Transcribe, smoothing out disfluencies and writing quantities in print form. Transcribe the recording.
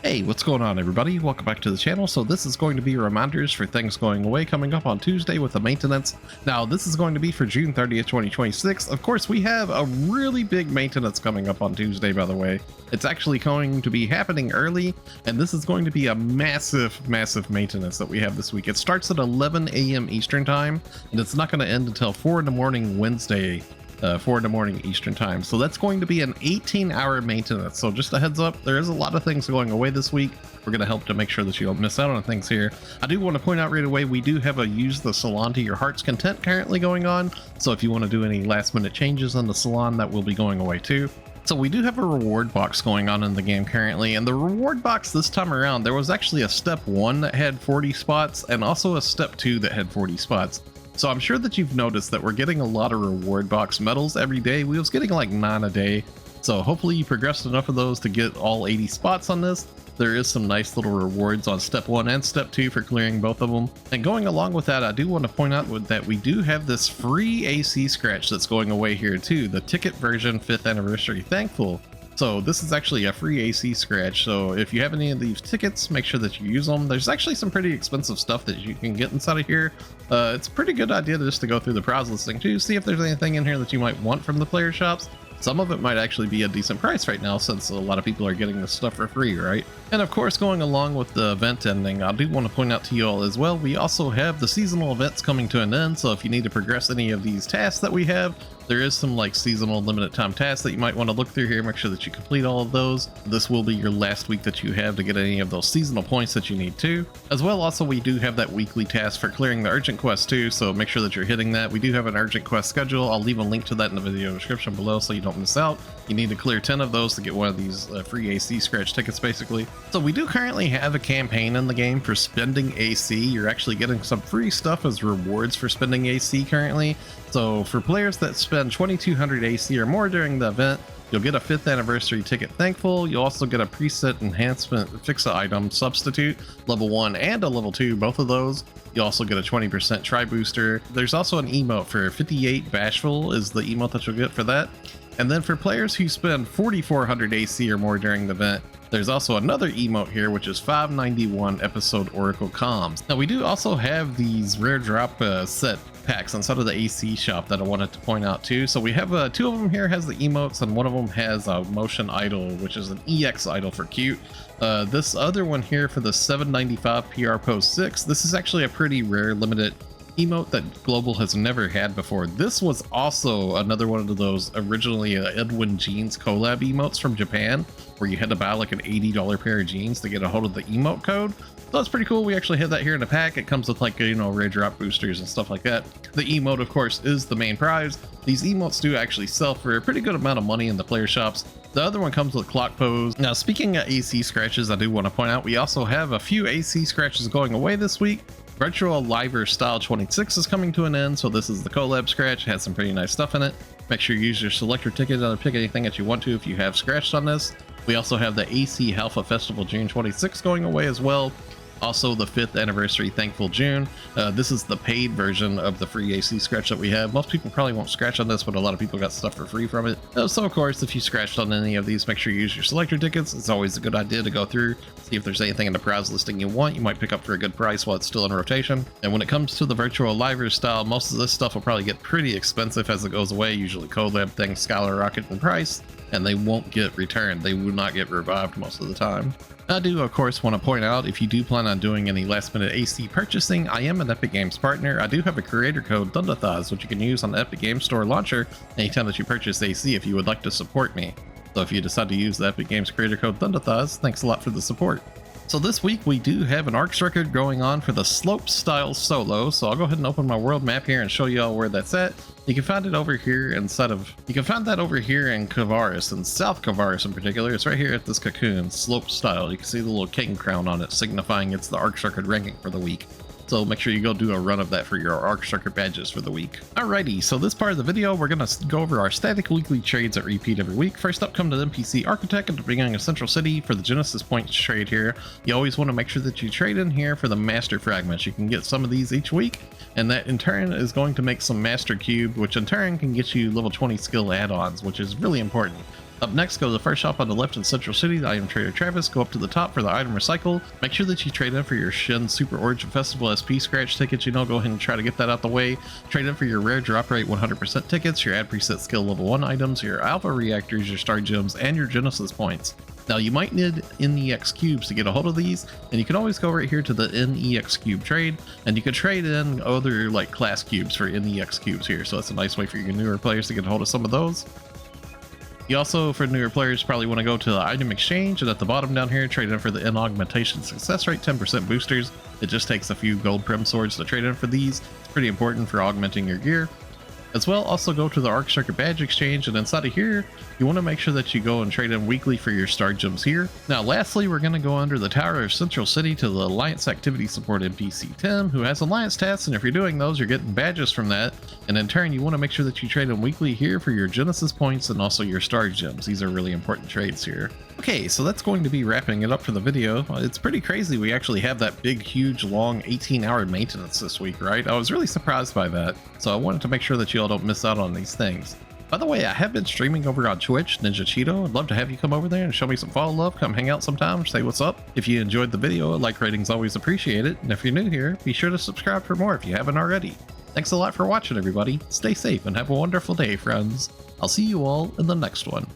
Hey, what's going on everybody? Welcome back to the channel. So this is going to be reminders for things going away coming up on Tuesday with the maintenance. Now this is going to be for June 30th, 2026. Of course, we have a really big maintenance coming up on Tuesday, by the way. It's actually going to be happening early, and this is going to be a massive maintenance that we have this week. It starts at 11 a.m. Eastern time, and it's not going to end until 4 in the morning Wednesday. 4 in the morning Eastern time. So that's going to be an 18-hour maintenance. So just a heads up, there is a lot of things going away this week. We're going to help to make sure that you don't miss out on things here. I do want to point out right away, we do have a use the salon to your heart's content currently going on. So if you want to do any last minute changes on the salon, that will be going away too. So we do have a reward box going on in the game currently, and the reward box this time around, there was actually a step 1 that had 40 spots and also a step 2 that had 40 spots. So I'm sure that you've noticed that we're getting a lot of reward box medals every day. We was getting like 9 a day. So hopefully you progressed enough of those to get all 80 spots on this. There is some nice little rewards on step 1 and step 2 for clearing both of them. And going along with that, I do want to point out that we do have this free AC scratch that's going away here too. The ticket version 5th anniversary thankful. So this is actually a free AC scratch, so if you have any of these tickets, make sure that you use them. There's actually some pretty expensive stuff that you can get inside of here. It's a pretty good idea just to go through the browse listing too, see if there's anything in here that you might want from the player shops. Some of it might actually be a decent price right now since a lot of people are getting this stuff for free, right? And of course, going along with the event ending, I do want to point out to you all as well, we also have the seasonal events coming to an end. So if you need to progress any of these tasks that we have, there is some like seasonal limited time tasks that you might want to look through here. Make sure that you complete all of those. This will be your last week that you have to get any of those seasonal points that you need to. As well, also we do have that weekly task for clearing the urgent quest too, so make sure that you're hitting that. We do have an urgent quest schedule. I'll leave a link to that in the video description below so you don't miss out. You need to clear 10 of those to get one of these free AC scratch tickets basically. So we do currently have a campaign in the game for spending AC. You're actually getting some free stuff as rewards for spending AC currently. So for players that spend 2200 AC or more during the event, you'll get a 5th anniversary ticket thankful. You'll also get a preset enhancement fixa item substitute, level 1 and a level 2, both of those. You also get a 20% try booster. There's also an emote for 58 bashful is the emote that you'll get for that. And then for players who spend 4400 AC or more during the event, there's also another emote here, which is 591 episode Oracle Comms. Now we do also have these rare drop set packs inside of the AC shop that I wanted to point out too. So we have 2 of them here has the emotes, and one of them has a motion idol, which is an EX idol for cute. This other one here for the 795 PR Pose 6, this is actually a pretty rare limited emote that Global has never had before. This was also another one of those originally Edwin Jeans collab emotes from Japan, where you had to buy like an $80 pair of jeans to get a hold of the emote code. So that's pretty cool. We actually have that here in the pack. It comes with like, you know, rare drop boosters and stuff like that. The emote, of course, is the main prize. These emotes do actually sell for a pretty good amount of money in the player shops. The other one comes with clock pose. Now, speaking of AC scratches, I do want to point out we also have a few AC scratches going away this week. Virtual Liver Style 26 is coming to an end, so this is the collab scratch. It has some pretty nice stuff in it. Make sure you use your selector ticket to pick anything that you want to if you have scratched on this. We also have the AC Alpha Festival June 26 going away as well. Also the 5th anniversary Thankful June. This is the paid version of the free AC scratch that we have. Most people probably won't scratch on this, but a lot of people got stuff for free from it. So of course, if you scratched on any of these, make sure you use your selector tickets. It's always a good idea to go through, see if there's anything in the browse listing you want. You might pick up for a good price while it's still in rotation. And when it comes to the Virtual Liver style, most of this stuff will probably get pretty expensive as it goes away. Usually collab things skyrocket in price, and they won't get returned. They will not get revived most of the time. I do, of course, want to point out, if you do plan on doing any last minute AC purchasing, I am an Epic Games partner. I do have a creator code, THUNDATHIGHS, which you can use on the Epic Games Store launcher anytime that you purchase AC if you would like to support me. So if you decide to use the Epic Games creator code THUNDATHIGHS, thanks a lot for the support. So this week we do have an ARCS record going on for the slope style solo. So I'll go ahead and open my world map here and show you all where that's at. You can find it over here you can find that over here in Kavaris, in South Kavaris in particular. It's right here at this cocoon, slope style. You can see the little king crown on it, signifying it's the ARCS record ranking for the week. So make sure you go do a run of that for your ARCS record badges for the week. Alrighty, so this part of the video, we're going to go over our static weekly trades that repeat every week. First up, come to the NPC Architect at the beginning of Central City for the Genesis points trade here. You always want to make sure that you trade in here for the Master Fragments. You can get some of these each week, and that in turn is going to make some Master Cube, which in turn can get you level 20 skill add-ons, which is really important. Up next, go to the first shop on the left in Central City, the item trader Travis. Go up to the top for the item recycle. Make sure that you trade in for your Shin Super Origin Festival SP scratch tickets. Go ahead and try to get that out the way. Trade in for your rare drop rate 100% tickets, your add preset skill level 1 items, your alpha reactors, your star gems, and your genesis points. Now you might need NEX cubes to get a hold of these, and you can always go right here to the NEX cube trade, and you can trade in other like class cubes for NEX cubes here. So that's a nice way for your newer players to get a hold of some of those. You also, for newer players, probably want to go to the item exchange, and at the bottom down here, trade in for the N augmentation success rate 10% boosters. It just takes a few gold prim swords to trade in for these. It's pretty important for augmenting your gear. As well, also go to the Arc Circuit Badge Exchange, and inside of here, you want to make sure that you go and trade in weekly for your star gems here. Now, lastly, we're going to go under the Tower of Central City to the Alliance Activity Support NPC Tim, who has Alliance tasks, and if you're doing those, you're getting badges from that. And in turn, you want to make sure that you trade in weekly here for your Genesis points and also your star gems. These are really important trades here. Okay, so that's going to be wrapping it up for the video. It's pretty crazy we actually have that big, huge, long 18-hour maintenance this week, right? I was really surprised by that, so I wanted to make sure that you all don't miss out on these things. By the way, I have been streaming over on Twitch, NiNjahCheeto. I'd love to have you come over there and show me some follow love. Come hang out sometime, say what's up. If you enjoyed the video, a like rating's always appreciated. And if you're new here, be sure to subscribe for more if you haven't already. Thanks a lot for watching, everybody. Stay safe and have a wonderful day, friends. I'll see you all in the next one.